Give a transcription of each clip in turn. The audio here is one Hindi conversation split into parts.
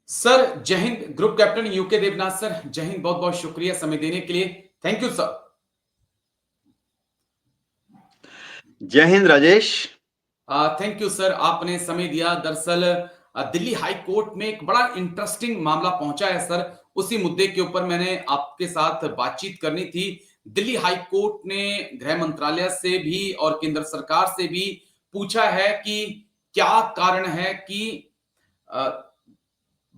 सर जय हिंद। Group captain UK Devnath sir, जय हिंद। बहुत बहुत शुक्रिया समय देने के लिए। Thank you sir. जय हिंद राजेश। थैंक यू सर, आपने समय दिया। दरअसल दिल्ली हाई कोर्ट में एक बड़ा इंटरेस्टिंग मामला पहुंचा है सर। उसी मुद्दे के ऊपर मैंने आपके साथ बातचीत करनी थी। दिल्ली हाई कोर्ट ने गृह मंत्रालय से भी और केंद्र सरकार से भी पूछा है कि क्या कारण है कि अ,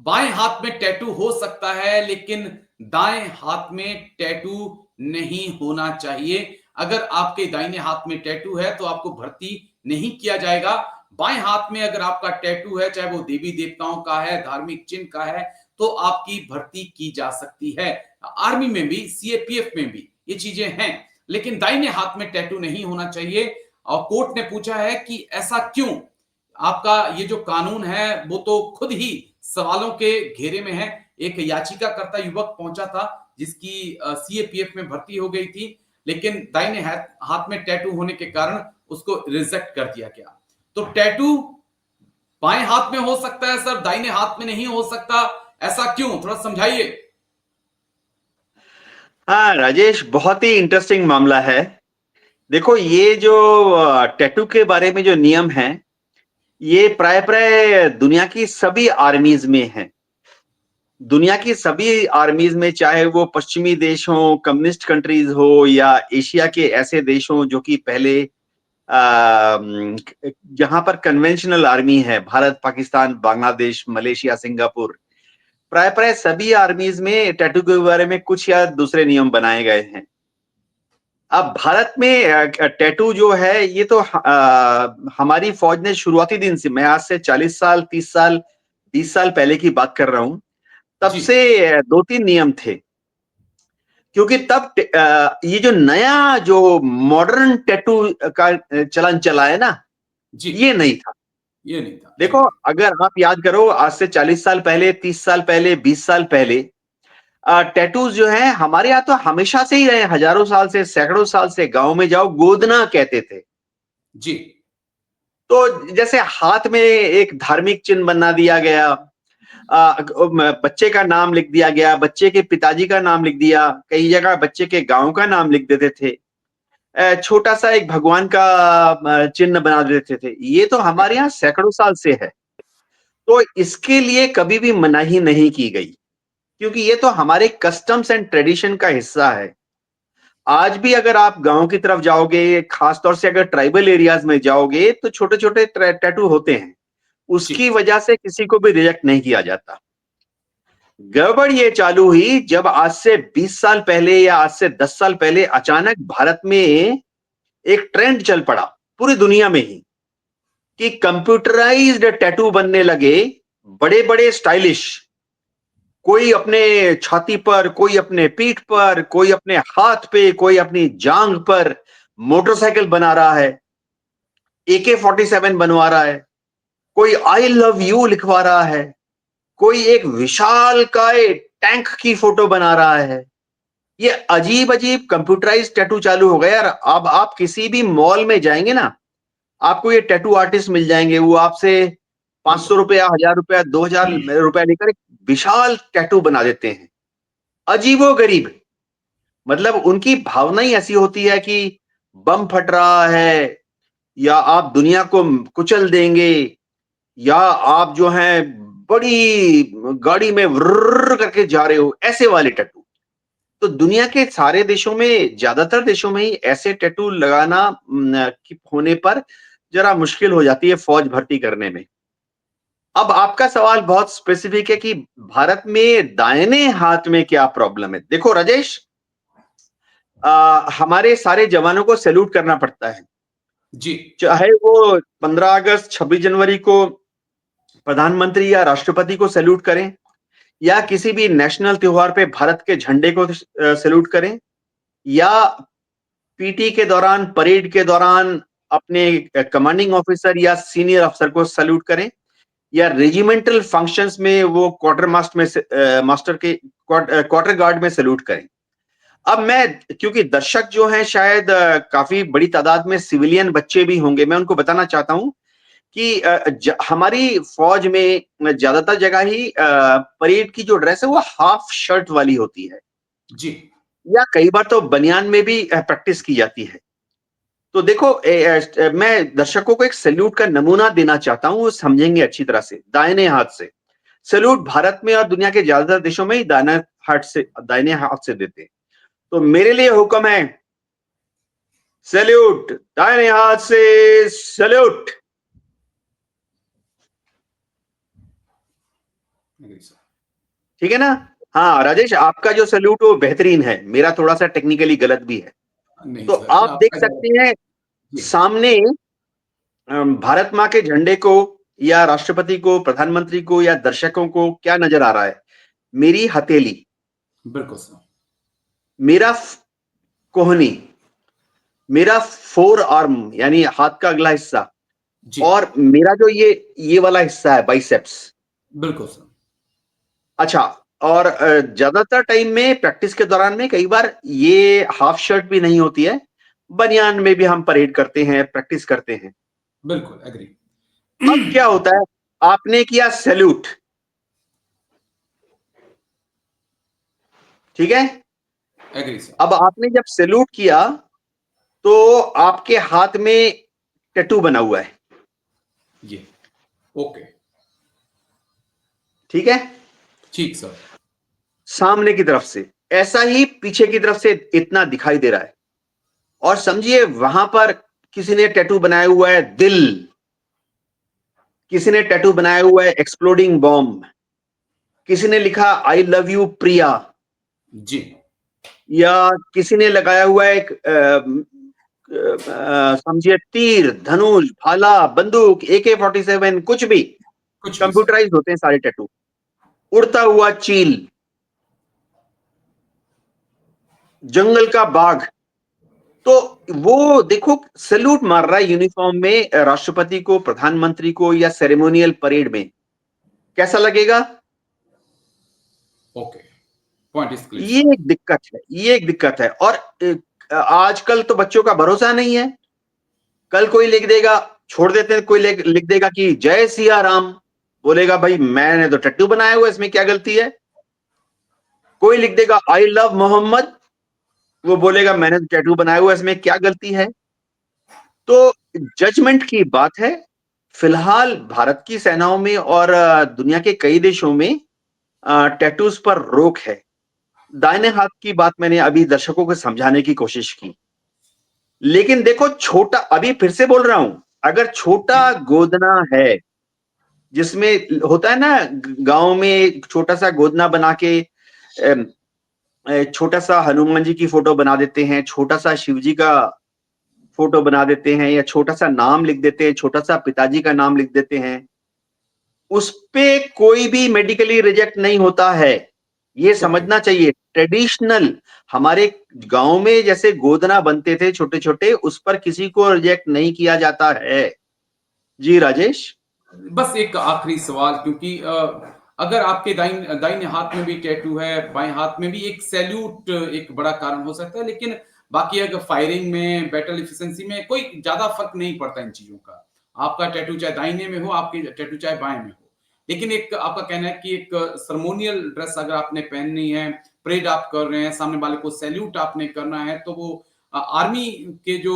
बाएं हाथ में टैटू हो सकता है लेकिन दाएं हाथ में टैटू नहीं होना चाहिए। अगर आपके दाहिने हाथ में टैटू है तो आपको भर्ती नहीं किया जाएगा। बाएं हाथ में अगर आपका टैटू है, चाहे वो देवी देवताओं का है, धार्मिक चिन्ह का है, तो आपकी भर्ती की जा सकती है। आर्मी में भी, सीएपीएफ में भी ये चीजें हैं, लेकिन दाहिने हाथ में टैटू नहीं होना चाहिए। और कोर्ट ने पूछा है कि ऐसा क्यों। आपका ये जो कानून है वो तो खुद ही सवालों के घेरे में है। एक याचिकाकर्ता युवक पहुंचा था जिसकी सीएपीएफ में भर्ती हो गई थी, लेकिन दाहिने हाथ में टैटू होने के कारण उसको रिजेक्ट कर दिया गया। तो टैटू बाएं हाथ में हो सकता है सर, दाहिने हाथ में नहीं हो सकता, ऐसा क्यों? थोड़ा समझाइए। हाँ राजेश, बहुत ही इंटरेस्टिंग मामला है। देखो, ये जो टैटू के बारे में जो नियम है, ये प्राय प्राय दुनिया की सभी आर्मीज में है। दुनिया की सभी आर्मीज में, चाहे वो पश्चिमी देश हो, कम्युनिस्ट कंट्रीज हो, या एशिया के ऐसे देश हो जो कि पहले जहां पर कन्वेंशनल आर्मी है, भारत, पाकिस्तान, बांग्लादेश, मलेशिया, सिंगापुर, प्राय प्राय सभी आर्मीज में टैटू के बारे में कुछ या दूसरे नियम बनाए गए हैं। अब भारत में टैटू जो है, ये तो हमारी फौज ने शुरुआती दिन से, मैं आज से 40 साल, 30 साल, 20 साल पहले की बात कर रहा हूं, तब जी से दो तीन नियम थे। क्योंकि तब ये जो नया जो मॉडर्न टैटू का चलन चला है ना, जी, ये नहीं था। ये नहीं था जी। देखो, अगर आप याद करो, आज से 40 साल पहले, 30 साल पहले, 20 साल पहले, टैटूज जो है हमारे यहाँ तो हमेशा से ही रहे, हजारों साल से, सैकड़ों साल से। गांव में जाओ, गोदना कहते थे। जी तो जैसे हाथ में एक धार्मिक चिन्ह बना दिया गया, बच्चे का नाम लिख दिया गया, बच्चे के पिताजी का नाम लिख दिया, कई जगह बच्चे के गांव का नाम लिख देते थे, छोटा सा एक भगवान का चिन्ह बना देते थे। ये तो हमारे यहाँ सैकड़ों साल से है। तो इसके लिए कभी भी मनाही नहीं की गई, क्योंकि ये तो हमारे कस्टम्स एंड ट्रेडिशन का हिस्सा है। आज भी अगर आप गांव की तरफ जाओगे, खासतौर से अगर ट्राइबल एरियाज में जाओगे, तो छोटे छोटे टैटू होते हैं। जी उसकी वजह से किसी को भी रिजेक्ट नहीं किया जाता। गड़बड़ ये चालू हुई जब आज से 20 साल पहले या आज से 10 साल पहले अचानक भारत में एक ट्रेंड चल पड़ा, पूरी दुनिया में ही, कि कंप्यूटराइज्ड टैटू बनने लगे, बड़े बड़े स्टाइलिश। कोई अपने छाती पर, कोई अपने पीठ पर, कोई अपने हाथ पे, कोई अपनी जांघ पर मोटरसाइकिल बना रहा है, AK-47 बनवा रहा है, कोई आई लव यू लिखवा रहा है, कोई एक विशाल काय टैंक की फोटो बना रहा है। ये अजीब अजीब कंप्यूटराइज टैटू चालू हो गए यार। अब आप किसी भी मॉल में जाएंगे ना, आपको ये टैटू आर्टिस्ट मिल जाएंगे। वो आपसे बिल्कुल। 500 रुपया, 1000 रुपया, 2000 रुपया लेकर एक विशाल टैटू बना देते हैं। अजीबो गरीब। मतलब उनकी भावना ही ऐसी होती है कि बम फट रहा है, या आप दुनिया को कुचल देंगे, या आप जो है बड़ी गाड़ी में व्रर करके जा रहे हो, ऐसे वाले टैटू। तो दुनिया के सारे देशों में, ज्यादातर देशों में ही ऐसे टैटू लगाना होने पर जरा मुश्किल हो जाती है फौज भर्ती करने में। अब आपका सवाल बहुत स्पेसिफिक है कि भारत में दाहिने हाथ में क्या प्रॉब्लम है। देखो राजेश, हमारे सारे जवानों को सैल्यूट करना पड़ता है। जी चाहे वो 15 अगस्त, 26 जनवरी को प्रधानमंत्री या राष्ट्रपति को सैल्यूट करें, या किसी भी नेशनल त्योहार पे भारत के झंडे को सैल्यूट करें, या पीटी के दौरान, परेड के दौरान अपने कमांडिंग ऑफिसर या सीनियर अफसर को सैल्यूट करें, या रेजिमेंटल फंक्शंस में वो क्वार्टर मास्टर में, मास्टर के क्वार्टर गार्ड में सैल्यूट करें। अब मैं, क्योंकि दर्शक जो हैं शायद काफी बड़ी तादाद में सिविलियन बच्चे भी होंगे, मैं उनको बताना चाहता हूं कि हमारी फौज में ज्यादातर जगह ही परेड की जो ड्रेस है वो हाफ शर्ट वाली होती है, जी, या कई बार तो बनियान में भी प्रैक्टिस की जाती है। तो देखो मैं दर्शकों को एक सैल्यूट का नमूना देना चाहता हूं, वो समझेंगे अच्छी तरह से। दाहिने हाथ से सैल्यूट भारत में और दुनिया के ज्यादातर देशों में ही दाहिने हाथ से देते हैं। तो मेरे लिए हुक्म है, सैल्यूट, दाहिने हाथ से सैल्यूट। Agree sir. ठीक है ना? हाँ राजेश, आपका जो सैल्यूट वो बेहतरीन है, मेरा थोड़ा सा टेक्निकली गलत भी है। नहीं तो सर, आप देख आपका सकते हैं जी, सामने भारत माँ के झंडे को, या राष्ट्रपति को, प्रधानमंत्री को, या दर्शकों को क्या नजर आ रहा है? मेरी हथेली, बिल्कुल सर। मेरा कोहनी, मेरा फोर आर्म यानी हाथ का अगला हिस्सा, जी, और मेरा जो ये वाला हिस्सा है बाइसेप्स। बिल्कुल सर। अच्छा, और ज्यादातर टाइम में प्रैक्टिस के दौरान में कई बार ये हाफ शर्ट भी नहीं होती है, बनियान में भी हम परेड करते हैं, प्रैक्टिस करते हैं। बिल्कुल, एग्री। अब क्या होता है, आपने किया सैल्यूट, ठीक है? Agree sir. अब आपने जब सैल्यूट किया तो आपके हाथ में टैटू बना हुआ है, ये, ओके, ठीक है? ठीक सर। सामने की तरफ से ऐसा ही पीछे की तरफ से इतना दिखाई दे रहा है, और समझिए वहां पर किसी ने टैटू बनाया हुआ है दिल, किसी ने टैटू बनाया हुआ है एक्सप्लोडिंग बॉम्ब, किसी ने लिखा आई लव यू प्रिया, जी, या किसी ने लगाया हुआ है एक समझिए तीर, धनुष, भाला, बंदूक, AK-47, कुछ भी। कुछ भी सर। कंप्यूटराइज होते हैं सारे टैटू। उड़ता हुआ चील, जंगल का बाघ। तो वो देखो सैल्यूट मार रहा है यूनिफॉर्म में राष्ट्रपति को, प्रधानमंत्री को, या सेरेमोनियल परेड में। कैसा लगेगा? ओके, पॉइंट इज क्लियर ये सर। एक दिक्कत है, ये एक दिक्कत है। और आजकल तो बच्चों का भरोसा नहीं है। कल कोई लिख देगा, छोड़ देते हैं, कोई लिख देगा कि जय सिया राम, बोलेगा भाई मैंने तो टैटू बनाया हुआ, इसमें क्या गलती है? कोई लिख देगा आई लव मोहम्मद, वो बोलेगा मैंने तो टैटू बनाया हुआ, इसमें क्या गलती है? तो जजमेंट की बात है। फिलहाल भारत की सेनाओं में और दुनिया के कई देशों में टैटूज पर रोक है। दाहिने हाथ की बात मैंने अभी दर्शकों को समझाने की कोशिश की, लेकिन देखो छोटा, अभी फिर से बोल रहा हूं, अगर छोटा जी, गोदना है, जिसमें होता है ना गांव में एक छोटा सा गोदना बना के छोटा सा हनुमान जी की फोटो बना देते हैं, छोटा सा शिव जी का फोटो बना देते हैं, या छोटा सा नाम लिख देते हैं, छोटा सा पिताजी का नाम लिख देते हैं, उस पे कोई भी मेडिकली रिजेक्ट नहीं होता है। ये ओके। समझना चाहिए। ट्रेडिशनल हमारे गांव में जैसे गोदना बनते थे छोटे छोटे, उस पर किसी को रिजेक्ट नहीं किया जाता है। जी राजेश। बस एक आखिरी सवाल, क्योंकि अगर आपके दाहिने हाथ में भी टैटू है, बाएं हाथ में भी, एक सैल्यूट एक बड़ा कारण हो सकता है, लेकिन बाकी अगर फायरिंग में, बैटल एफिशिएंसी में कोई ज्यादा फर्क नहीं पड़ता इन चीजों का। आपका टैटू चाहे दाहिने में हो, आपके टैटू चाहे बाएं में हो। लेकिन एक आपका कहना है कि एक सर्मोनियल ड्रेस अगर आपने पहननी है, परेड आप कर रहे हैं, सामने वाले को सैल्यूट आपने करना है, तो वो आर्मी के जो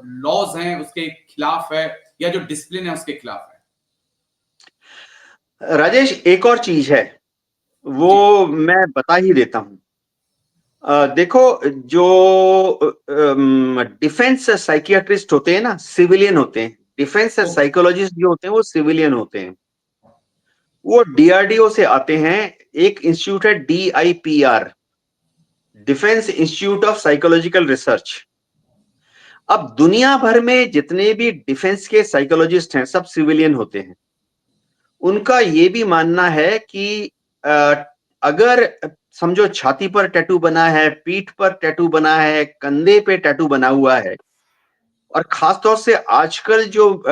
लॉज हैं उसके खिलाफ है, या जो डिसिप्लिन है उसके खिलाफ है। राजेश एक और चीज है, वो जी, मैं बता ही देता हूं। देखो, जो डिफेंस साइकियाट्रिस्ट होते हैं ना, सिविलियन होते हैं। डिफेंस ओके, साइकोलॉजिस्ट जो होते हैं वो सिविलियन होते हैं। वो DRDO से आते हैं। एक इंस्टीट्यूट है DIPR, defence institute of psychological research. अब दुनिया भर में जितने भी डिफेंस के साइकोलॉजिस्ट हैं सब सिविलियन होते हैं। उनका ये भी मानना है कि अगर समझो छाती पर टैटू बना है, पीठ पर टैटू बना है, कंधे पे टैटू बना हुआ है, और खासतौर से आजकल जो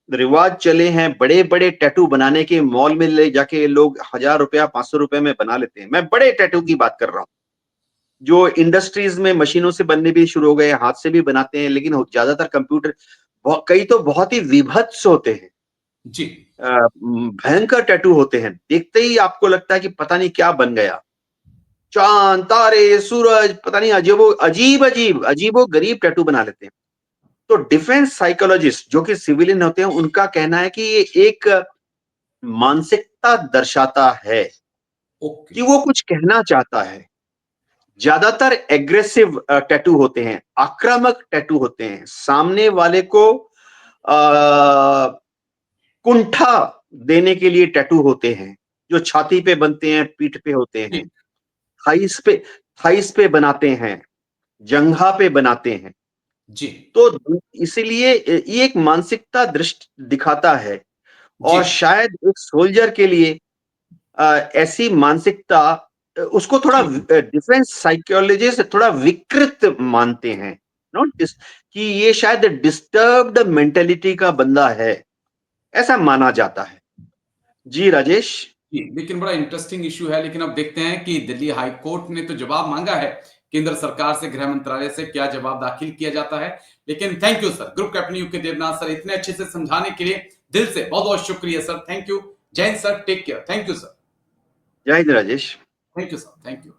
रिवाज चले हैं बड़े बड़े टैटू बनाने के, मॉल में ले जाके लोग 1000 रुपया 500 रुपए में बना लेते हैं। मैं बड़े टैटू की बात कर रहा हूँ, जो इंडस्ट्रीज में मशीनों से बनने भी शुरू हो गए, हाथ से भी बनाते हैं, लेकिन ज्यादातर कंप्यूटर, कई तो बहुत ही विभत्स होते हैं, जी। भयंकर टैटू होते हैं, देखते ही आपको लगता है कि पता नहीं क्या बन गया, चांद तारे सूरज पता नहीं अजीबो गरीब टैटू बना लेते हैं। तो डिफेंस साइकोलॉजिस्ट जो कि सिविलियन होते हैं, उनका कहना है कि ये एक मानसिकता दर्शाता है ओके। कि वो कुछ कहना चाहता है। ज्यादातर एग्रेसिव टैटू होते हैं, आक्रामक टैटू होते हैं, सामने वाले को कुंठा देने के लिए टैटू होते हैं, जो छाती पे बनते हैं, पीठ पे होते हैं, जी। थाइस पे बनाते हैं, जंघा पे बनाते हैं। जी। तो इसीलिए ये एक मानसिकता दृष्टि दिखाता है, जी। और शायद एक सोल्जर के लिए ऐसी मानसिकता उसको थोड़ा जी। डिफेंस साइकोलॉजिस्ट थोड़ा विकृत मानते हैं, नॉट दिस, कि ये शायद डिस्टर्ब्ड मेंटेलिटी का बंदा है, ऐसा माना जाता है। जी राजेश। जी, लेकिन बड़ा इंटरेस्टिंग इश्यू है। लेकिन अब देखते हैं कि दिल्ली हाई कोर्ट ने तो जवाब मांगा है केंद्र सरकार से, गृह मंत्रालय से क्या जवाब दाखिल किया जाता है। लेकिन thank you sir, group captain UK Devnath sir, इतने अच्छे से समझाने के लिए दिल से बहुत बहुत शुक्रिया सर। Thank you. जय हिंद sir, take care. Thank you sir. जय हिंद Rajesh. Thank you sir, thank you.